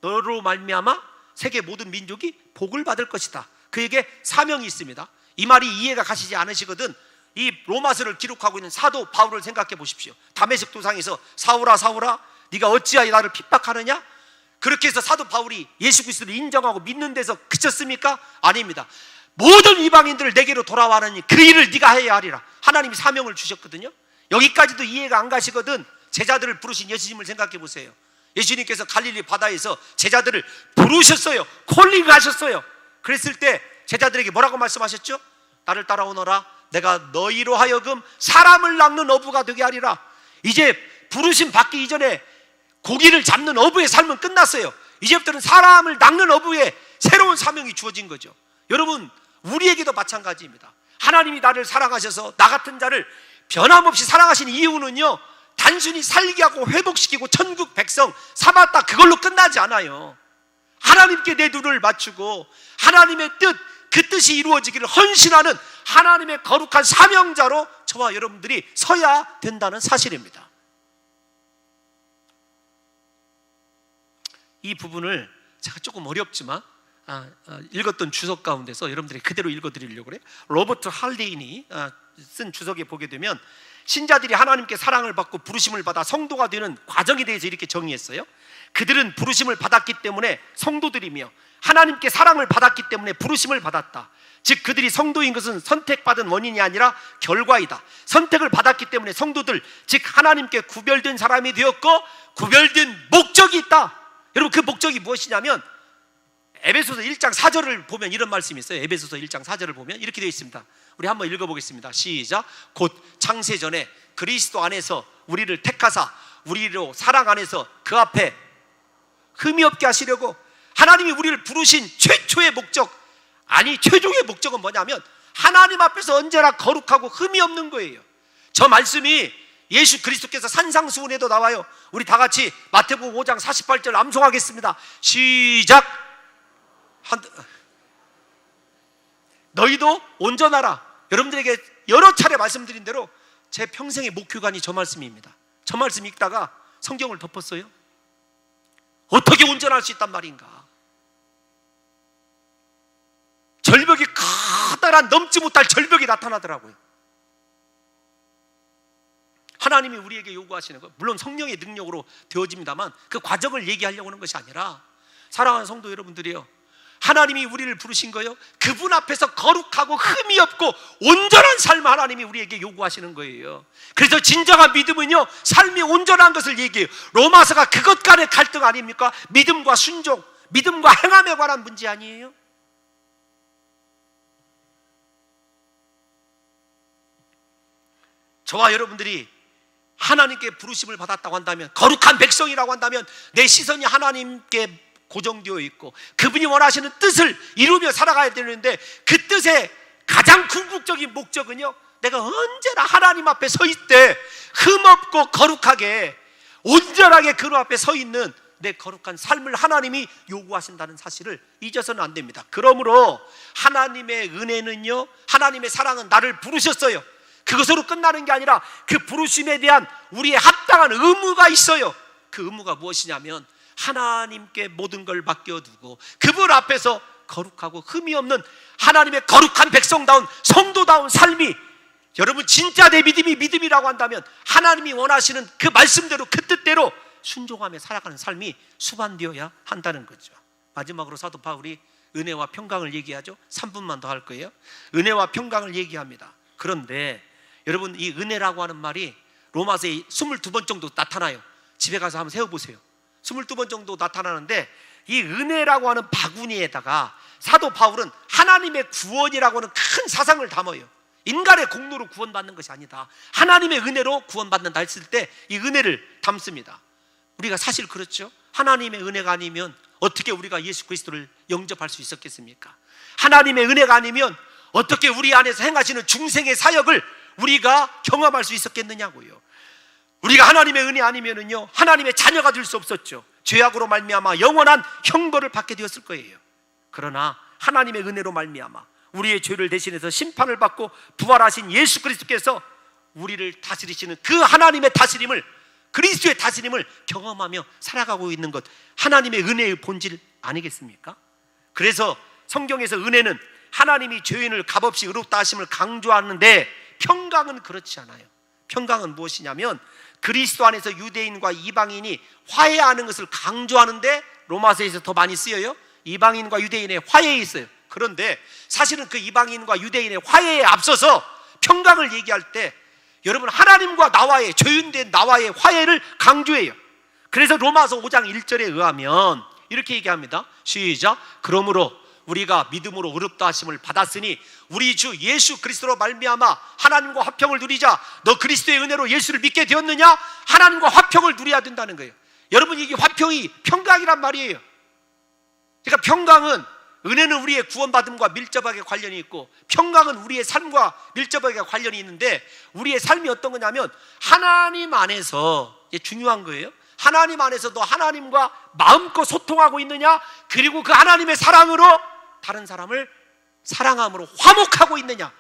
너로 말미암아 세계 모든 민족이 복을 받을 것이다. 그에게 사명이 있습니다. 이 말이 이해가 가시지 않으시거든 이 로마서를 기록하고 있는 사도 바울을 생각해 보십시오. 다메섹 도상에서 사울아 사울아 네가 어찌하여 나를 핍박하느냐? 그렇게 해서 사도 바울이 예수 그리스도를 인정하고 믿는 데서 그쳤습니까? 아닙니다. 모든 이방인들을 내게로 돌아와라니 그 일을 네가 해야 하리라. 하나님이 사명을 주셨거든요. 여기까지도 이해가 안 가시거든 제자들을 부르신 예수님을 생각해 보세요. 예수님께서 갈릴리 바다에서 제자들을 부르셨어요. 콜링하셨어요. 그랬을 때 제자들에게 뭐라고 말씀하셨죠? 나를 따라오너라. 내가 너희로 하여금 사람을 낚는 어부가 되게 하리라. 이제 부르심 받기 이전에 고기를 잡는 어부의 삶은 끝났어요. 이제부터는 사람을 낚는 어부의 새로운 사명이 주어진 거죠. 여러분 우리에게도 마찬가지입니다. 하나님이 나를 사랑하셔서 나 같은 자를 변함없이 사랑하신 이유는요 단순히 살게 하고 회복시키고 천국 백성 삼았다 그걸로 끝나지 않아요. 하나님께 내 눈을 맞추고 하나님의 뜻, 그 뜻이 이루어지기를 헌신하는 하나님의 거룩한 사명자로 저와 여러분들이 서야 된다는 사실입니다. 이 부분을 제가 조금 어렵지만 읽었던 주석 가운데서 여러분들이 그대로 읽어드리려고 그래요. 로버트 할데인이 쓴 주석에 보게 되면 신자들이 하나님께 사랑을 받고 부르심을 받아 성도가 되는 과정에 대해서 이렇게 정의했어요. 그들은 부르심을 받았기 때문에 성도들이며 하나님께 사랑을 받았기 때문에 부르심을 받았다. 즉 그들이 성도인 것은 선택받은 원인이 아니라 결과이다. 선택을 받았기 때문에 성도들, 즉 하나님께 구별된 사람이 되었고 구별된 목적이 있다. 여러분 그 목적이 무엇이냐면 에베소서 1장 4절을 보면 이런 말씀이 있어요. 에베소서 1장 4절을 보면 이렇게 되어 있습니다. 우리 한번 읽어보겠습니다. 시작. 곧 창세전에 그리스도 안에서 우리를 택하사 우리로 사랑 안에서 그 앞에 흠이 없게 하시려고. 하나님이 우리를 부르신 최초의 목적, 아니 최종의 목적은 뭐냐면 하나님 앞에서 언제나 거룩하고 흠이 없는 거예요. 저 말씀이 예수 그리스도께서 산상수훈에도 나와요. 우리 다 같이 마태복음 5장 48절 암송하겠습니다. 시작. 너희도 온전하라. 여러분들에게 여러 차례 말씀드린 대로 제 평생의 목표관이 저 말씀입니다. 저 말씀 읽다가 성경을 덮었어요. 어떻게 온전할 수 있단 말인가? 절벽이 커다란 넘지 못할 절벽이 나타나더라고요. 하나님이 우리에게 요구하시는 것, 물론 성령의 능력으로 되어집니다만 그 과정을 얘기하려고 하는 것이 아니라, 사랑하는 성도 여러분들이요, 하나님이 우리를 부르신 거예요. 그분 앞에서 거룩하고 흠이 없고 온전한 삶을 하나님이 우리에게 요구하시는 거예요. 그래서 진정한 믿음은요, 삶이 온전한 것을 얘기해요. 로마서가 그것 간의 갈등 아닙니까? 믿음과 순종, 믿음과 행함에 관한 문제 아니에요? 저와 여러분들이 하나님께 부르심을 받았다고 한다면, 거룩한 백성이라고 한다면 내 시선이 하나님께 고정되어 있고 그분이 원하시는 뜻을 이루며 살아가야 되는데, 그 뜻의 가장 궁극적인 목적은요, 내가 언제나 하나님 앞에 서 있되 흠없고 거룩하게 온전하게 그분 앞에 서 있는 내 거룩한 삶을 하나님이 요구하신다는 사실을 잊어서는 안 됩니다. 그러므로 하나님의 은혜는요, 하나님의 사랑은 나를 부르셨어요. 그것으로 끝나는 게 아니라 그 부르심에 대한 우리의 합당한 의무가 있어요. 그 의무가 무엇이냐면 하나님께 모든 걸 맡겨두고 그분 앞에서 거룩하고 흠이 없는 하나님의 거룩한 백성다운 성도다운 삶이, 여러분 진짜 내 믿음이 믿음이라고 한다면 하나님이 원하시는 그 말씀대로 그 뜻대로 순종하며 살아가는 삶이 수반되어야 한다는 거죠. 마지막으로 사도 바울이 은혜와 평강을 얘기하죠. 3분만 더 할 거예요. 은혜와 평강을 얘기합니다. 그런데 여러분, 이 은혜라고 하는 말이 로마서에 22번 정도 나타나요. 집에 가서 한번 세워보세요. 22번 정도 나타나는데 이 은혜라고 하는 바구니에다가 사도 바울은 하나님의 구원이라고 하는 큰 사상을 담아요. 인간의 공로로 구원받는 것이 아니다, 하나님의 은혜로 구원받는다 했을 때 이 은혜를 담습니다. 우리가 사실 그렇죠. 하나님의 은혜가 아니면 어떻게 우리가 예수 그리스도를 영접할 수 있었겠습니까? 하나님의 은혜가 아니면 어떻게 우리 안에서 행하시는 중생의 사역을 우리가 경험할 수 있었겠느냐고요. 우리가 하나님의 은혜 아니면은요, 하나님의 자녀가 될 수 없었죠. 죄악으로 말미암아 영원한 형벌을 받게 되었을 거예요. 그러나 하나님의 은혜로 말미암아 우리의 죄를 대신해서 심판을 받고 부활하신 예수 그리스도께서 우리를 다스리시는 그 하나님의 다스림을, 그리스도의 다스림을 경험하며 살아가고 있는 것, 하나님의 은혜의 본질 아니겠습니까? 그래서 성경에서 은혜는 하나님이 죄인을 값없이 의롭다 하심을 강조하는데 평강은 그렇지 않아요. 평강은 무엇이냐면 그리스도 안에서 유대인과 이방인이 화해하는 것을 강조하는데 로마서에서 더 많이 쓰여요. 이방인과 유대인의 화해에 있어요. 그런데 사실은 그 이방인과 유대인의 화해에 앞서서 평강을 얘기할 때 여러분, 하나님과 나와의, 죄인된 나와의 화해를 강조해요. 그래서 로마서 5장 1절에 의하면 이렇게 얘기합니다. 시작. 그러므로 우리가 믿음으로 의롭다 하심을 받았으니 우리 주 예수 그리스도로 말미암아 하나님과 화평을 누리자. 너 그리스도의 은혜로 예수를 믿게 되었느냐? 하나님과 화평을 누려야 된다는 거예요. 여러분, 이게 화평이 평강이란 말이에요. 그러니까 평강은, 은혜는 우리의 구원받음과 밀접하게 관련이 있고 평강은 우리의 삶과 밀접하게 관련이 있는데, 우리의 삶이 어떤 거냐면 하나님 안에서, 이게 중요한 거예요. 하나님 안에서도 하나님과 마음껏 소통하고 있느냐, 그리고 그 하나님의 사랑으로 다른 사람을 사랑함으로 화목하고 있느냐.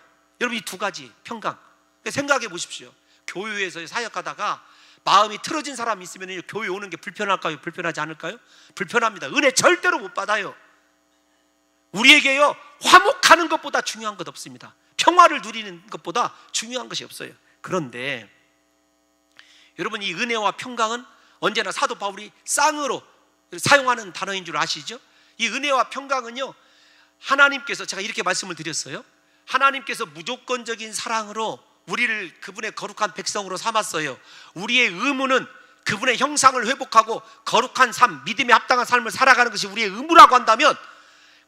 여러분, 이 두 가지 평강 생각해 보십시오. 교회에서 사역하다가 마음이 틀어진 사람이 있으면 교회 오는 게 불편할까요? 불편하지 않을까요? 불편합니다. 은혜 절대로 못 받아요. 우리에게요, 화목하는 것보다 중요한 것 없습니다. 평화를 누리는 것보다 중요한 것이 없어요. 그런데 여러분, 이 은혜와 평강은 언제나 사도 바울이 쌍으로 사용하는 단어인 줄 아시죠? 이 은혜와 평강은요, 하나님께서, 제가 이렇게 말씀을 드렸어요. 하나님께서 무조건적인 사랑으로 우리를 그분의 거룩한 백성으로 삼았어요. 우리의 의무는 그분의 형상을 회복하고 거룩한 삶, 믿음에 합당한 삶을 살아가는 것이 우리의 의무라고 한다면,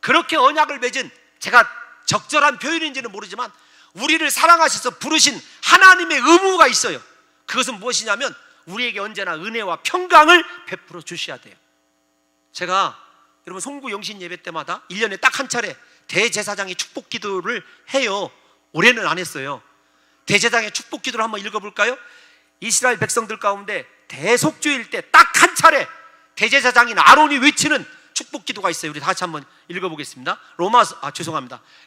그렇게 언약을 맺은, 제가 적절한 표현인지는 모르지만 우리를 사랑하셔서 부르신 하나님의 의무가 있어요. 그것은 무엇이냐면 우리에게 언제나 은혜와 평강을 베풀어 주셔야 돼요. 제가 여러분, 송구 영신 예배 때마다 1년에 딱 한 차례 대제사장의 축복 기도를 해요. 올해는 안 했어요. 대제사장의 축복 기도를 한번 읽어볼까요? 이스라엘 백성들 가운데 대속죄일 때 딱 한 차례 대제사장인 아론이 외치는 축복 기도가 있어요. 우리 다 같이 한번 읽어보겠습니다.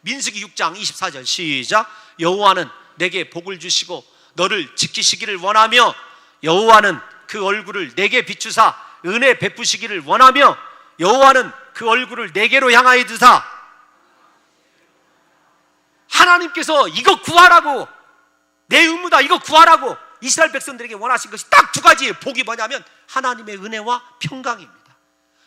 민수기 6장 24절 시작. 여호와는 내게 복을 주시고 너를 지키시기를 원하며, 여호와는 그 얼굴을 내게 비추사 은혜 베푸시기를 원하며, 여호와는 그 얼굴을 내게로 향하여 드사. 하나님께서 이거 구하라고, 내 의무다, 이거 구하라고 이스라엘 백성들에게 원하신 것이 딱 두 가지의 복이 뭐냐면 하나님의 은혜와 평강입니다.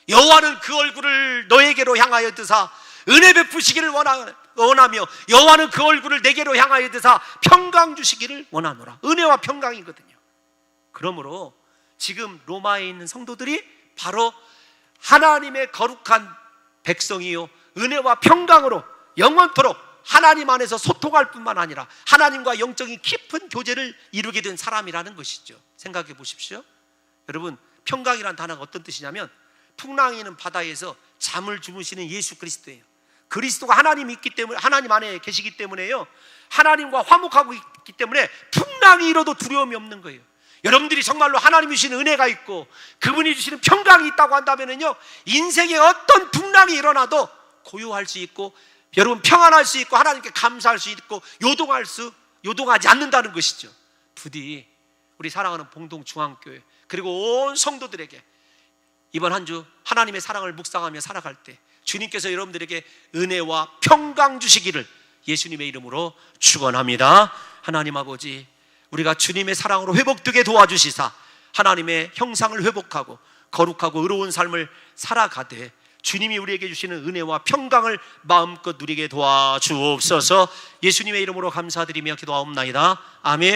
여호와는 그 얼굴을 너에게로 향하여 드사 은혜 베푸시기를 원하며, 여호와는 그 얼굴을 내게로 향하여 드사 평강 주시기를 원하노라. 은혜와 평강이거든요. 그러므로 지금 로마에 있는 성도들이 바로 하나님의 거룩한 백성이요, 은혜와 평강으로 영원토록 하나님 안에서 소통할 뿐만 아니라 하나님과 영적인 깊은 교제를 이루게 된 사람이라는 것이죠. 생각해 보십시오. 여러분, 평강이란 단어가 어떤 뜻이냐면 풍랑이는 바다에서 잠을 주무시는 예수 그리스도예요. 그리스도가 하나님이 있기 때문에, 하나님 안에 계시기 때문에요, 하나님과 화목하고 있기 때문에 풍랑이 일어도 두려움이 없는 거예요. 여러분들이 정말로 하나님이 주시는 은혜가 있고 그분이 주시는 평강이 있다고 한다면요, 인생에 어떤 풍랑이 일어나도 고요할 수 있고, 여러분 평안할 수 있고, 하나님께 감사할 수 있고, 요동하지 않는다는 것이죠. 부디 우리 사랑하는 봉동중앙교회 그리고 온 성도들에게 이번 한 주 하나님의 사랑을 묵상하며 살아갈 때 주님께서 여러분들에게 은혜와 평강 주시기를 예수님의 이름으로 축원합니다. 하나님 아버지, 우리가 주님의 사랑으로 회복되게 도와주시사 하나님의 형상을 회복하고 거룩하고 의로운 삶을 살아가되 주님이 우리에게 주시는 은혜와 평강을 마음껏 누리게 도와주옵소서. 예수님의 이름으로 감사드리며 기도하옵나이다. 아멘.